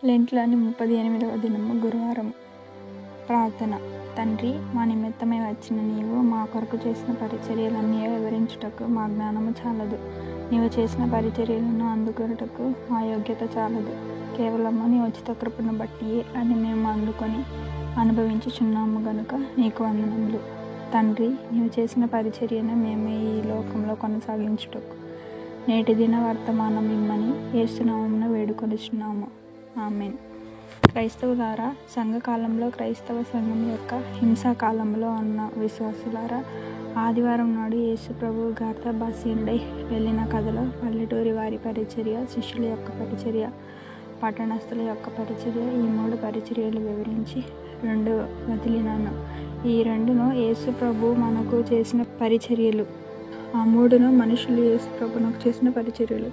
లెంట్లోని 38వ దినము గురువారం. ప్రార్థన. తండ్రి, మా నిమిత్తమై వచ్చిన నీవు మా కొరకు చేసిన పరిచర్యలన్నీ వివరించుటకు మా జ్ఞానము చాలదు. నీవు చేసిన పరిచర్యలను అందుకొనుటకు మా యోగ్యత చాలదు. కేవలము నీ ఉచిత కృపను బట్టియే అని మేము అందుకొని అనుభవించుచున్నాము గనుక నీకు వందనములు. తండ్రి, నీవు చేసిన పరిచర్యను మేము ఈ లోకంలో కొనసాగించుటకు నేటి దిన వర్తమానం ఇమ్మని యేసు నామమున వేడుకొనుచున్నాము. ఆమేన్. క్రైస్తవులారా, సంఘకాలంలో క్రైస్తవ సంఘం యొక్క హింసాకాలంలో ఉన్న విశ్వాసులారా, ఆదివారం నాడు యేసు ప్రభువు గార్దాబాసీనుడై వెళ్ళిన కథలో పల్లెటూరి వారి పరిచర్య, శిష్యుల యొక్క పరిచర్య, పట్టణస్థుల యొక్క పరిచర్య, ఈ 3 పరిచర్యలు వివరించి 2 వదిలినాను. ఈ 2ను యేసు ప్రభువు మనకు చేసిన పరిచర్యలు, ఆ 3ను మనుషులు యేసు ప్రభువునకు చేసిన పరిచర్యలు.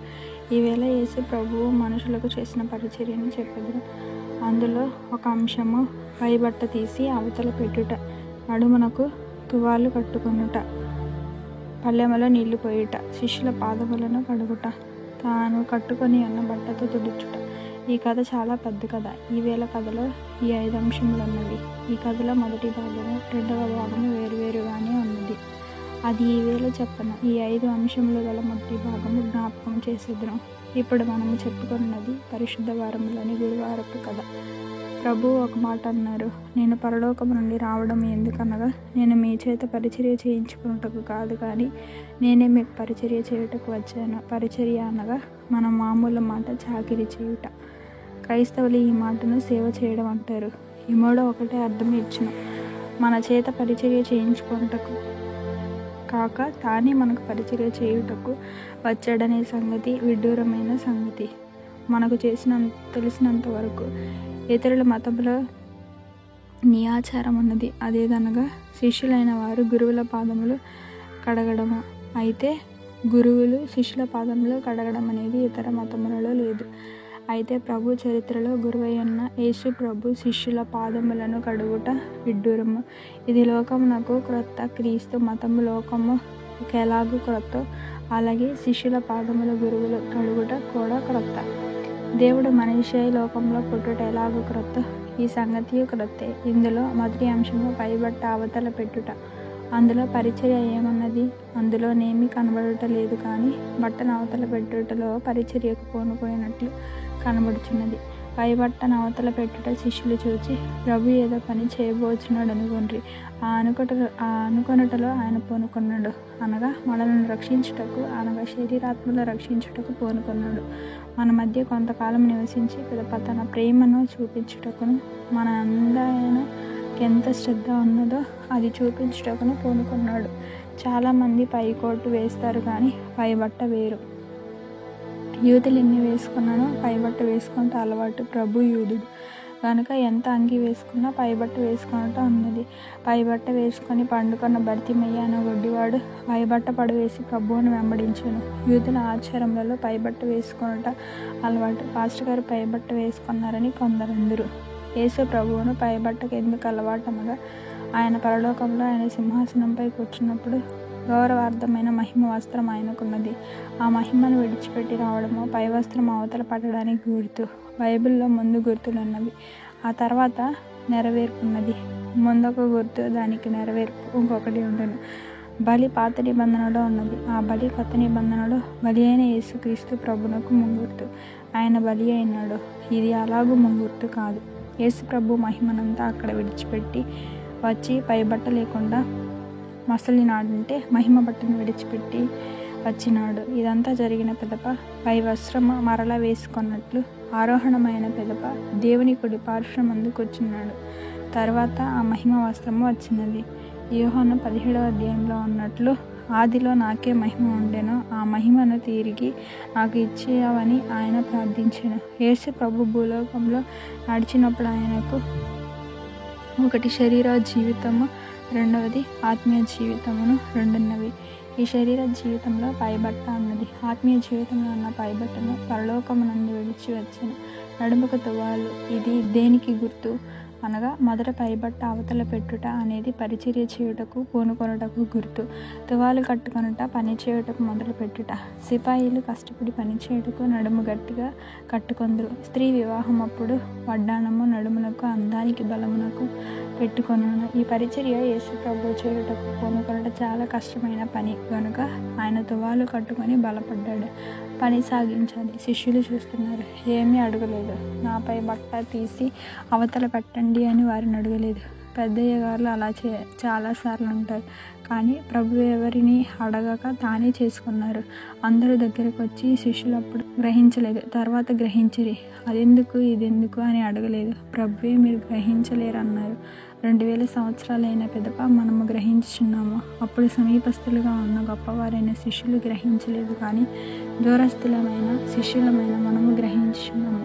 ఈవేళ యేసు ప్రభువు మనుషులకు చేసిన పరిచర్యను చెప్పెదను. అందులో ఒక అంశము పైబట్ట తీసి అవతల పెట్టుట, నడుమునకు తువాలు కట్టుకొనుట, పల్లెములో నీళ్లు పోయుట, శిష్యుల పాదములను కడుగుట, తాను కట్టుకొని ఉన్న బట్టతో తుడుచుట. ఈ కథ చాలా పెద్ద కథ. ఈవేళ కథలో ఈ 5 అంశములు ఉన్నవి. ఈ కథలో మొదటి భాగము, 2వ భాగము వేరువేరుగానే ఉన్నది. అది ఈవేళ చెప్పను. ఈ 5 అంశములు గల మొదటి భాగము జ్ఞాపకం చేసేద్దాం. ఇప్పుడు మనము చెప్పుకున్నది పరిశుద్ధ వారములోని గురువారపు కథ. ప్రభువు ఒక మాట అన్నారు, నేను పరలోకము నుండి రావడం ఎందుకనగా, నేను మీ చేత పరిచర్య చేయించుకున్నటకు కాదు, కానీ నేనే మీకు పరిచర్య చేయుటకు వచ్చాను. పరిచర్య అనగా మన మామూలు మాట చాకిరీ చేయుట. క్రైస్తవులు ఈ మాటను సేవ చేయడం అంటారు. ఈ 3 ఒకటే అర్థం ఇచ్చును. మన చేత పరిచర్య చేయించుకున్నటకు కాక తానే మనకు పరిచర్య చేయుటకు వచ్చాడనే సంగతి విడ్డూరమైన సంగతి. మనకు తెలిసినంత వరకు ఇతరుల మతంలో నీ ఆచారం ఉన్నది. అదేదనగా శిష్యులైన వారు గురువుల పాదములు కడగడము. అయితే గురువులు శిష్యుల పాదములు కడగడం అనేది ఇతర మతములలో లేదు. అయితే ప్రభు చరిత్రలో గురువైన యేసు ప్రభు శిష్యుల పాదములను కడుగుట విడ్డూరము. ఇది లోకమునకు క్రొత్త. క్రీస్తు మతము లోకము ఎలాగూ క్రొత్త, అలాగే శిష్యుల పాదముల గురువులు కడుగుట కూడా క్రొత్త. దేవుడు మనిషి లోకంలో పుట్టుట ఎలాగూ క్రొత్త, ఈ సంగతియు క్రొత్తే. ఇందులో మొదటి అంశము పైబట్ట అవతల పెట్టుట. అందులో పరిచర్య ఏమన్నది? అందులోనేమీ కనబడుట లేదు, కానీ బట్టను అవతల పెట్టుటలో పరిచర్యకు పూనుకున్నట్లు కనబడుచున్నది. పైబట్టను అవతల పెట్టుట శిష్యులు చూచి, ప్రభు ఏదో పని చేయబోచున్నాడు అనుకొండ్రి. ఆ అనుకొనుటలో ఆయన పూనుకున్నాడు, అనగా మనల్ని రక్షించుటకు, అనగా శరీరాత్మలో రక్షించుటకు పూనుకున్నాడు. మన మధ్య కొంతకాలం నివసించి పిదప తన ప్రేమను చూపించుటకును, మన అందమైన ఎంత శ్రద్ధ ఉన్నదో అది చూపించుటకును పూనుకున్నాడు. చాలామంది పైకోటు వేస్తారు, కానీ పైబట్ట వేరు. యూదులు ఎన్ని వేసుకున్నానో పైబట్ట వేసుకుంటే అలవాటు. ప్రభు యూదుడు కనుక ఎంత అంగి వేసుకున్నా పైబట్ట వేసుకున్నట్టు ఉన్నది. పైబట్ట వేసుకొని పండుకున్న బర్తిమయ్య అనే గుడ్డివాడు పైబట్ట పడవేసి ప్రభువును వెంబడించాను. యూదుల ఆచారములలో పైబట్ట వేసుకున్నట అలవాటు. పాస్టర్ గారు పైబట్ట వేసుకున్నారని కొందరందరూ. యేసు ప్రభువును పైబట్టకు ఎందుకు అలవాటనగా, ఆయన పరలోకంలో ఆయన సింహాసనంపై కూర్చున్నప్పుడు గౌరవార్థమైన మహిమ వస్త్రం ఆయనకున్నది. ఆ మహిమను విడిచిపెట్టి రావడము పై వస్త్రం అవతల పట్టడానికి గుర్తు. బైబిల్లో ముందు గుర్తులు ఉన్నవి, ఆ తర్వాత నెరవేర్పున్నది. ముందొక గుర్తు, దానికి నెరవేర్పు ఇంకొకటి ఉండను. బలి పాత నిబంధనలో ఉన్నది, ఆ బలి కొత్త నిబంధనలో బలి అయిన యేసుక్రీస్తు ప్రభునకు ముంగుర్తు. ఆయన బలి అయినాడు, ఇది అలాగూ ముంగుర్తు కాదు. యేసు ప్రభు మహిమనంతా అక్కడ విడిచిపెట్టి వచ్చి పైబట్ట లేకుండా మసలినాడంటే మహిమ బట్టను విడిచిపెట్టి వచ్చినాడు. ఇదంతా జరిగిన పిదప పై వస్త్రము మరలా వేసుకున్నట్లు ఆరోహణమైన పిదప దేవుని కుడి పార్శ్వమందు కూర్చున్నాడు. తర్వాత ఆ మహిమ వస్త్రము వచ్చినది. యోహాను 17వ అధ్యాయంలో ఉన్నట్లు, ఆదిలో నాకే మహిమ ఉండెను, ఆ మహిమను తిరిగి నాకు ఇచ్చేయవని ఆయన ప్రార్థించాను. యేసు ప్రభు భూలోకంలో నడిచినప్పుడు ఆయనకు ఒకటి శరీర జీవితము, రెండవది ఆత్మీయ జీవితమును రెండున్నవి. ఈ శరీర జీవితంలో పైబట్ట అన్నది. ఆత్మీయ జీవితంలో ఉన్న పైబట్టను పరలోకమునందు విడిచి వచ్చిన నడుముకు తువాలు. ఇది దేనికి గుర్తు అనగా మొదట పైబట్ట అవతల పెట్టుట అనేది పరిచర్య చేయుటకు పూనుకొనుటకు గుర్తు. తువాలు కట్టుకొనుట పని చేయుటకు మొదలు పెట్టుట. సిపాయిలు కష్టపడి పని చేయుటకు నడుము గట్టిగా కట్టుకొందురు. స్త్రీ వివాహం అప్పుడు వడ్డాణము నడుమునకు అందానికి బలమునకు పెట్టుకొనును. ఈ పరిచర్య యేసు ప్రభు చేయుటకు పూనుకొనుట చాలా కష్టమైన పని గనుక ఆయన తువాలు కట్టుకొని బలపడ్డాడు. పని సాగించాలి. శిష్యులు చూస్తున్నారు, ఏమీ అడగలేదు. నాపై బట్ట తీసి అవతల పెట్టండి అని వారిని అడగలేదు. పెద్దయ్య గారు అలా చాలాసార్లు ఉంటారు. కానీ ప్రభు ఎవరిని అడగక తానే చేసుకున్నారు. అందరూ దగ్గరకు వచ్చి శిష్యులు అప్పుడు గ్రహించలేదు, తర్వాత గ్రహించిరి. అదెందుకు ఇదెందుకు అని అడగలేదు. ప్రభువే మీరు గ్రహించలేరు అన్నారు. 2000 సంవత్సరాలైన పిదప మనము గ్రహించుచున్నాము. అప్పుడు సమీపస్తులుగా ఉన్న గొప్పవారైన శిష్యులు గ్రహించలేదు, కానీ దూరస్థులమైన శిష్యులమైన మనము గ్రహించుచున్నాము.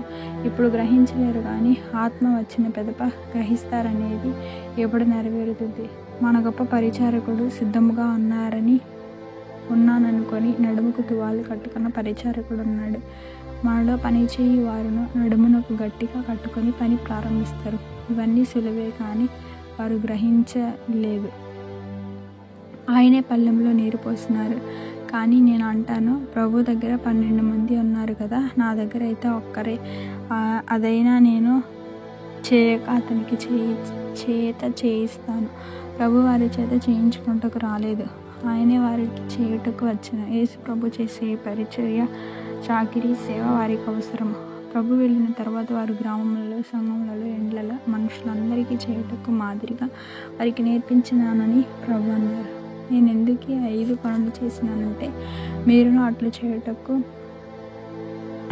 ఇప్పుడు గ్రహించలేరు, కానీ ఆత్మ వచ్చిన పిదప గ్రహిస్తారనేది ఎప్పుడు నెరవేరుతుంది. మన గొప్ప పరిచారకుడు సిద్ధముగా ఉన్నాననుకొని నడుముకు తువాలు కట్టుకున్న పరిచారకుడు ఉన్నాడు. మనలో పనిచేయి వారును నడుమునకు గట్టిగా కట్టుకొని పని ప్రారంభిస్తారు. ఇవన్నీ సులువే, కానీ వారు గ్రహించలేదు. ఆయనే పళ్ళెంలో నీరు పోసినారు. కానీ నేను అంటాను, ప్రభు దగ్గర 12 మంది ఉన్నారు కదా, నా దగ్గర అయితే ఒక్కరే. అదైనా నేను చేయక అతనికి చేత చేయిస్తాను. ప్రభు వారి చేత చేయించుకుంటకు రాలేదు, ఆయనే వారికి చేయుటకు వచ్చాను. యేసు ప్రభు చేసే పరిచర్య చాకిరీ సేవ వారికి అవసరము. ప్రభు వెళ్ళిన తర్వాత వారు గ్రామములలో, సంఘములలో, ఎండ్లలో మనుషులందరికీ చేయుటకు మాదిరిగా వారికి నేర్పించినానని ప్రభు అన్నారు. నేను ఎందుకు 5 పనులు చేసినానంటే మీరును అట్లు చేయుటకు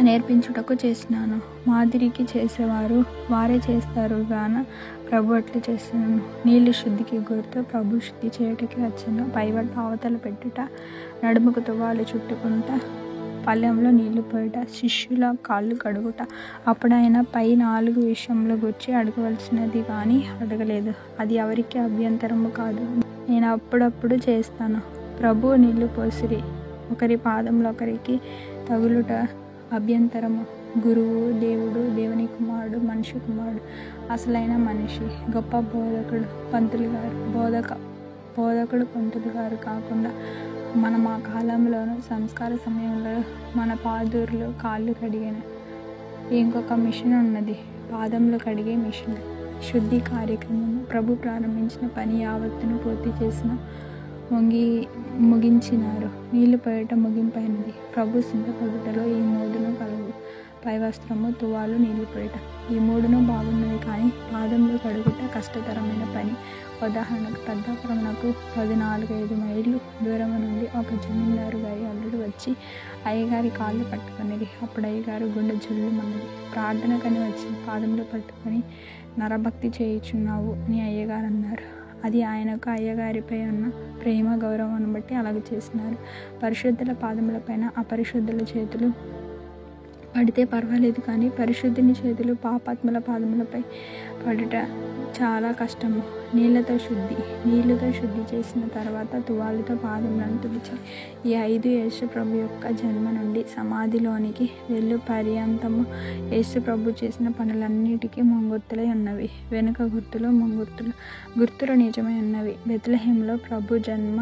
నేర్పించుటకు చేసినాను. మాదిరికి చేసేవారు వారే చేస్తారు గాన ప్రభు అట్లు చేస్తున్నాను. నీళ్ళు శుద్ధికి గుర్తు, ప్రభు శుద్ధి చేయుటకి వచ్చాను. పైబట్ట అవతల పెట్టుట, నడుముకు తువాలు చుట్టుకుంట, పళ్ళెంలో నీళ్లు పోయుట, శిష్యుల కాళ్ళు కడుగుట. అప్పుడైనా పై 4 విషయంలో గుర్చి అడగవలసినది కానీ అడగలేదు. అది ఎవరికి అభ్యంతరము కాదు, నేను అప్పుడప్పుడు చేస్తాను. ప్రభు నీళ్లు పోసిరి, ఒకరి పాదంలో ఒకరికి తగులుట అభ్యంతరము. గురువు దేవుడు, దేవుని కుమారుడు, మనిషి కుమారుడు, అసలైన మనిషి, గొప్ప బోధకుడు పంతులు గారు, బోధకుడు పంతులు గారు కాకుండా మనం ఆ కాలంలోనూ సంస్కార సమయంలో మన పాదూరులో కాళ్ళు కడిగిన ఇంకొక మిషన్ ఉన్నది, పాదములు కడిగే మిషన్. శుద్ధి కార్యక్రమం ప్రభు ప్రారంభించిన పని యావత్తును పూర్తి చేసిన ముగించినారు. నీళ్లు పోయట ముగింపైనది. ప్రభు సిద్ధపడుటలో ఈ 3ను కలుగు: పై వస్త్రము, తువాలు, నీళ్లు పోయట. ఈ 3ను బాగున్నది, కానీ పాదములు కడుగుట కష్టతరమైన పని. ఉదాహరణకు పెద్దాపురమునకు 14-15 మైళ్ళు దూరం నుండి ఒక జమీందారు గారి అల్లుడు వచ్చి అయ్యగారి కాళ్ళు పట్టుకునేది. అప్పుడు అయ్యగారు గుండె జల్లుమన్నది. ప్రార్థనకని వచ్చి పాదములు పట్టుకొని నరభక్తి చేయుచున్నావు అని అయ్యగారు అన్నారు. అది ఆయనకు అయ్యగారిపై ఉన్న ప్రేమ గౌరవాన్ని బట్టి అలాగ చేసినారు. పరిశుద్ధుల పాదములపైన అపరిశుద్ధుల చేతులు పడితే పర్వాలేదు, కానీ పరిశుద్ధుని చేతులు పాపాత్ముల పాదములపై పడుట చాలా కష్టము. నీళ్ళతో శుద్ధి చేసిన తర్వాత తువాలుతో పాదములను తుడిచారు. ఈ 5 యేసు ప్రభు యొక్క జన్మ నుండి సమాధిలోనికి వెళ్ళు పర్యంతము యేసు ప్రభు చేసిన పనులన్నిటికీ ముంగుర్తులై ఉన్నవి. వెనుక గుర్తులు నిజమై ఉన్నవి. బెత్లెహేములో ప్రభు జన్మ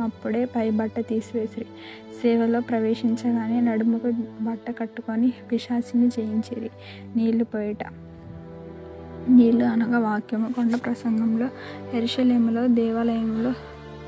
అప్పుడే పై బట్ట తీసివేసిరి. సేవలో ప్రవేశించగానే నడుముకు బట్ట కట్టుకొని పిశాచిని జయించిరి. నీళ్లు పోయిట. నీళ్ళు అనగా వాక్యము. కొండ ప్రసంగంలో యెరూషలేములో దేవాలయంలో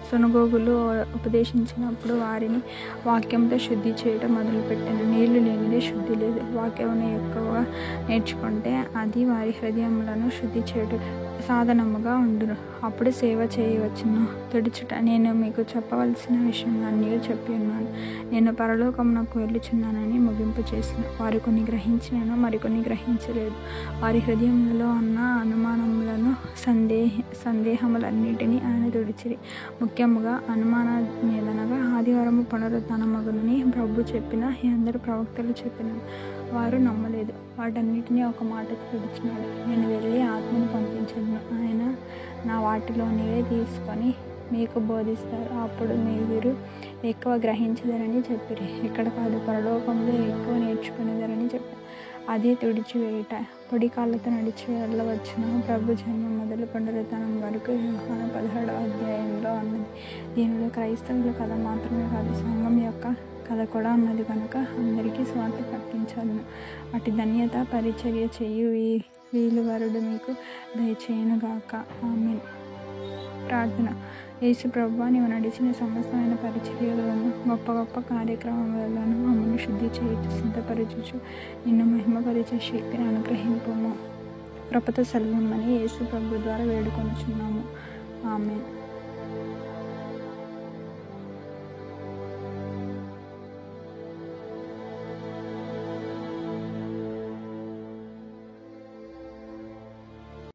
సునగోగులు ఉపదేశించినప్పుడు వారిని వాక్యంతో శుద్ధి చేయడం మొదలుపెట్టాను. నీళ్లు లేనిదే శుద్ధి లేదు. వాక్యమును ఎక్కువగా నేర్చుకుంటే అది వారి హృదయములను శుద్ధి చేయడం సాధనముగా ఉండును. అప్పుడు సేవ చేయవచ్చును. తుడుచుట. నేను మీకు చెప్పవలసిన విషయం అన్నీ చెప్పి ఉన్నాను. నేను పరలోకమునకు వెళ్ళుచున్నానని ముగింపు చేసిన. వారు కొన్ని గ్రహించినను, మరికొన్ని గ్రహించలేదు. వారి హృదయములలో ఉన్న అనుమానములను సందేహములన్నిటినీ ఆయన తుడిచిరి. ముఖ్యముగా అనుమానమేదనగా ఆదివారము పునరుత్థానమగునని ప్రభు చెప్పిన అందరు ప్రవక్తలు చెప్పిన వారు నమ్మలేదు. వాటన్నిటినీ ఒక మాట తుడిచినాడు. నేను వెళ్ళి ఆత్మను పంపించను. ఆయన నా వాటిలోనివే తీసుకొని మీకు బోధిస్తారు. అప్పుడు మీరు ఎక్కువ గ్రహించదరని చెప్పిరి. ఇక్కడ కాదు, పరలోకంలో ఎక్కువ నేర్చుకునేదరని చెప్పారు. అది తుడిచివేయుట. పొడి కాళ్ళతో నడిచి వెళ్ళవచ్చును. ప్రభు జన్మ మొదలు పునరుత్థానం వరకు యోహాను 17వ అధ్యాయంలో ఉన్నది. దీనిలో క్రైస్తవుల కథ మాత్రమే కాదు, సంఘం యొక్క కథ కూడా ఉన్నది కనుక అందరికీ స్వార్థ ప్రకటించాలను. అటు ధన్యత పరిచర్య చేయు వీలువరుడు మీకు దయచేయునుగాక. ఆమేన్. ప్రార్థన. యేసు ప్రభువా, నీవు నడిచిన సమస్తమైన పరిచర్యలను, గొప్ప గొప్ప కార్యక్రమాలను మమ్మల్ని శుద్ధి చేయుట సిద్ధపరచుచు నిన్ను మహిమపరిచే శక్తిని అనుగ్రహింపుము. కృపతో సెలవుమని యేసు ప్రభు ద్వారా వేడుకొనుచున్నాము. ఆమేన్.